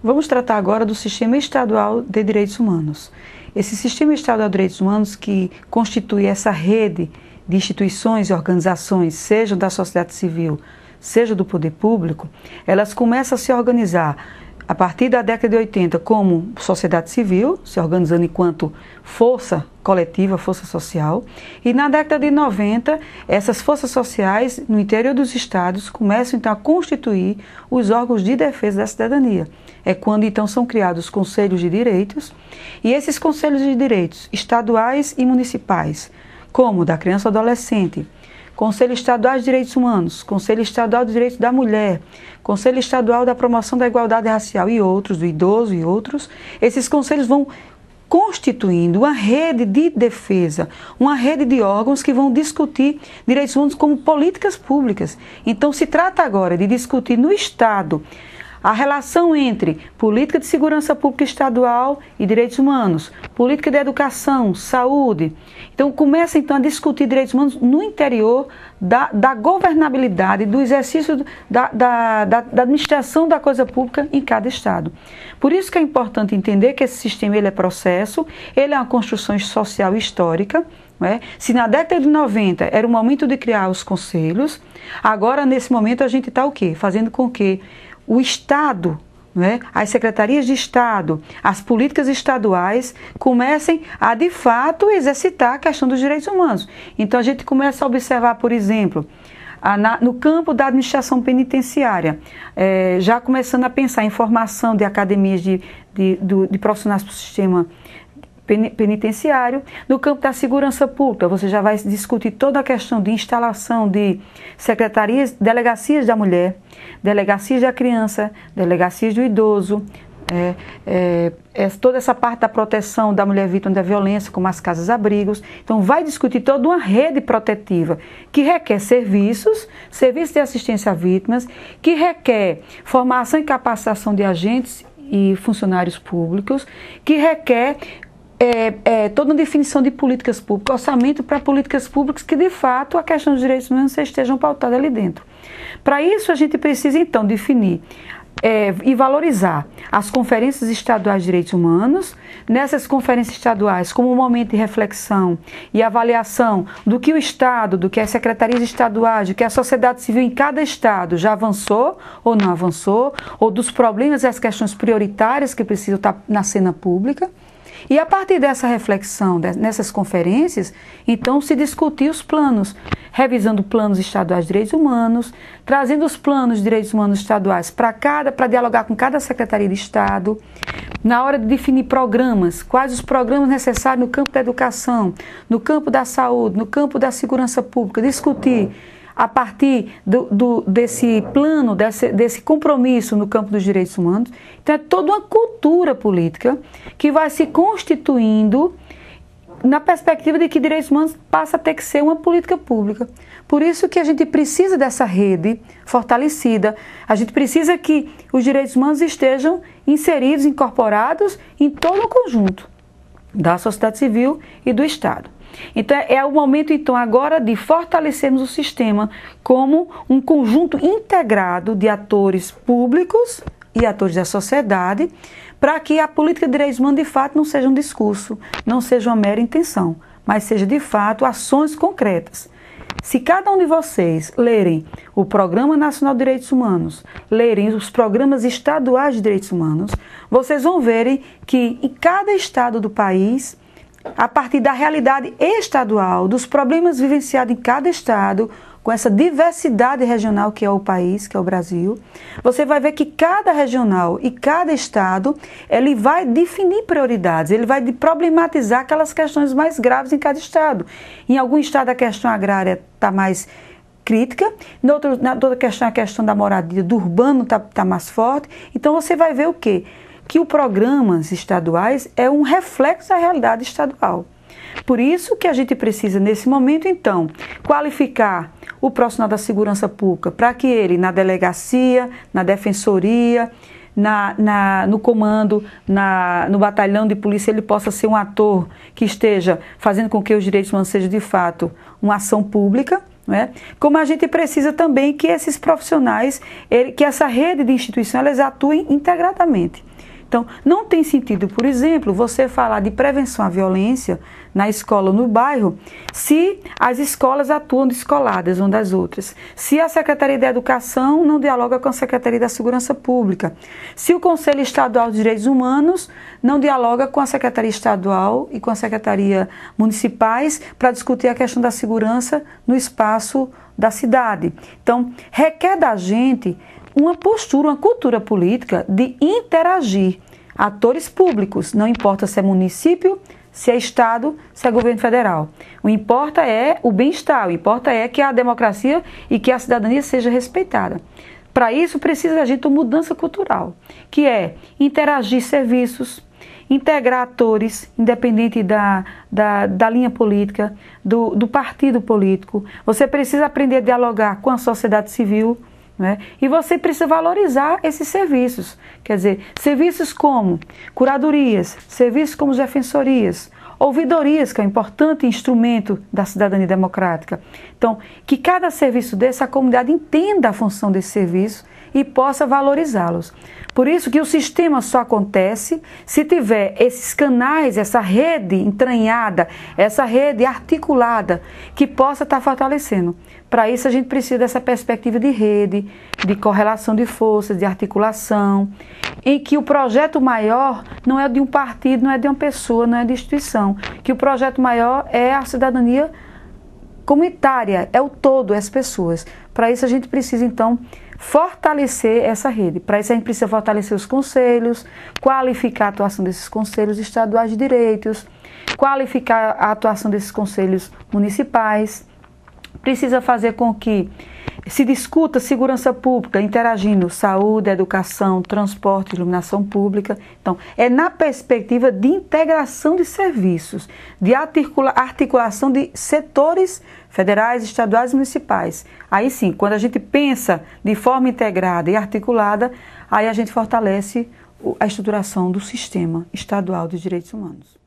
Vamos tratar agora do Sistema Estadual de Direitos Humanos. Esse Sistema Estadual de Direitos Humanos, que constitui essa rede de instituições e organizações, sejam da sociedade civil, seja do poder público, elas começam a se organizar a partir da década de 80 como sociedade civil, se organizando enquanto força coletiva, força social, e na década de 90, essas forças sociais no interior dos estados começam então a constituir os órgãos de defesa da cidadania. É quando então são criados conselhos de direitos, e esses conselhos de direitos estaduais e municipais, como da criança e adolescente, Conselho Estadual de Direitos Humanos, Conselho Estadual de Direitos da Mulher, Conselho Estadual da Promoção da Igualdade Racial e outros, do idoso e outros, esses conselhos vão constituindo uma rede de defesa, uma rede de órgãos que vão discutir direitos humanos como políticas públicas. Então se trata agora de discutir no Estado a relação entre política de segurança pública estadual e direitos humanos, política de educação, saúde. Então começa então a discutir direitos humanos no interior da governabilidade, do exercício da administração da coisa pública em cada estado. Por isso que é importante entender que esse sistema ele é processo, ele é uma construção social histórica. Não é? Se na década de 90 era o momento de criar os conselhos, agora nesse momento a gente está o quê? Fazendo com que o Estado, não é? As secretarias de Estado, as políticas estaduais comecem a, de fato, exercitar a questão dos direitos humanos. Então, a gente começa a observar, por exemplo, no campo da administração penitenciária, já começando a pensar em formação de academias de profissionais para o sistema penitenciário. No campo da segurança pública, você já vai discutir toda a questão de instalação de secretarias, delegacias da mulher, delegacias da criança, delegacias do idoso, toda essa parte da proteção da mulher vítima da violência, como as casas-abrigos. Então, vai discutir toda uma rede protetiva que requer serviços de assistência a vítimas, que requer formação e capacitação de agentes e funcionários públicos, que requer toda uma definição de políticas públicas, orçamento para políticas públicas que, de fato, a questão dos direitos humanos estejam pautadas ali dentro. Para isso, a gente precisa, então, definir e valorizar as conferências estaduais de direitos humanos, nessas conferências estaduais como um momento de reflexão e avaliação do que o Estado, do que as secretarias estaduais, do que a sociedade civil em cada Estado já avançou ou não avançou, ou dos problemas e as questões prioritárias que precisam estar na cena pública. E a partir dessa reflexão, nessas conferências, então se discutir os planos, revisando planos estaduais de direitos humanos, trazendo os planos de direitos humanos estaduais para dialogar com cada secretaria de Estado, na hora de definir programas, quais os programas necessários no campo da educação, no campo da saúde, no campo da segurança pública, discutir a partir desse plano, desse compromisso no campo dos direitos humanos. Então é toda uma cultura política que vai se constituindo na perspectiva de que direitos humanos passa a ter que ser uma política pública. Por isso que a gente precisa dessa rede fortalecida, a gente precisa que os direitos humanos estejam inseridos, incorporados em todo o conjunto da sociedade civil e do Estado. Então é o momento então agora de fortalecermos o sistema como um conjunto integrado de atores públicos e atores da sociedade, para que a política de direitos humanos de fato não seja um discurso, não seja uma mera intenção, mas seja de fato ações concretas. Se cada um de vocês lerem o Programa Nacional de Direitos Humanos, lerem os programas estaduais de direitos humanos, vocês vão verem que em cada estado do país, a partir da realidade estadual, dos problemas vivenciados em cada estado, com essa diversidade regional que é o país, que é o Brasil, você vai ver que cada regional e cada estado, ele vai definir prioridades, ele vai problematizar aquelas questões mais graves em cada estado. Em algum estado a questão agrária está mais crítica, na outra questão a questão da moradia, do urbano está mais forte. Então você vai ver o quê? Que os programas estaduais é um reflexo da realidade estadual. Por isso que a gente precisa, nesse momento, então, qualificar o profissional da segurança pública para que ele, na delegacia, na defensoria, no comando, no batalhão de polícia, ele possa ser um ator que esteja fazendo com que os direitos humanos sejam, de fato, uma ação pública. Não é? Como a gente precisa também que esses profissionais, que essa rede de instituições, elas atuem integradamente. Então, não tem sentido, por exemplo, você falar de prevenção à violência na escola ou no bairro se as escolas atuam descoladas umas das outras, se a Secretaria da Educação não dialoga com a Secretaria da Segurança Pública, se o Conselho Estadual de Direitos Humanos não dialoga com a Secretaria Estadual e com a Secretaria Municipais para discutir a questão da segurança no espaço da cidade. Então, requer da gente uma postura, uma cultura política de interagir. Atores públicos, não importa se é município, se é Estado, se é governo federal. O importa é o bem-estar, o importa é que a democracia e que a cidadania seja respeitada. Para isso, precisa a gente uma mudança cultural, que é interagir serviços, integrar atores, independente da linha política, do partido político. Você precisa aprender a dialogar com a sociedade civil, né? E você precisa valorizar esses serviços. Quer dizer, serviços como curadorias, serviços como defensorias, ouvidorias, que é um importante instrumento da cidadania democrática. Então, que cada serviço desse, a comunidade entenda a função desse serviço e possa valorizá-los. Por isso que o sistema só acontece se tiver esses canais, essa rede entranhada, essa rede articulada, que possa estar fortalecendo. Para isso a gente precisa dessa perspectiva de rede, de correlação de forças, de articulação, em que o projeto maior não é de um partido, não é de uma pessoa, não é de instituição, que o projeto maior é a cidadania comunitária, é o todo, é as pessoas. Para isso a gente precisa então fortalecer essa rede. Para isso a gente precisa fortalecer os conselhos, qualificar a atuação desses conselhos estaduais de direitos, qualificar a atuação desses conselhos municipais. Precisa fazer com que se discuta segurança pública, interagindo saúde, educação, transporte, iluminação pública. Então, é na perspectiva de integração de serviços, de articulação de setores federais, estaduais e municipais. Aí sim, quando a gente pensa de forma integrada e articulada, aí a gente fortalece a estruturação do sistema estadual de direitos humanos.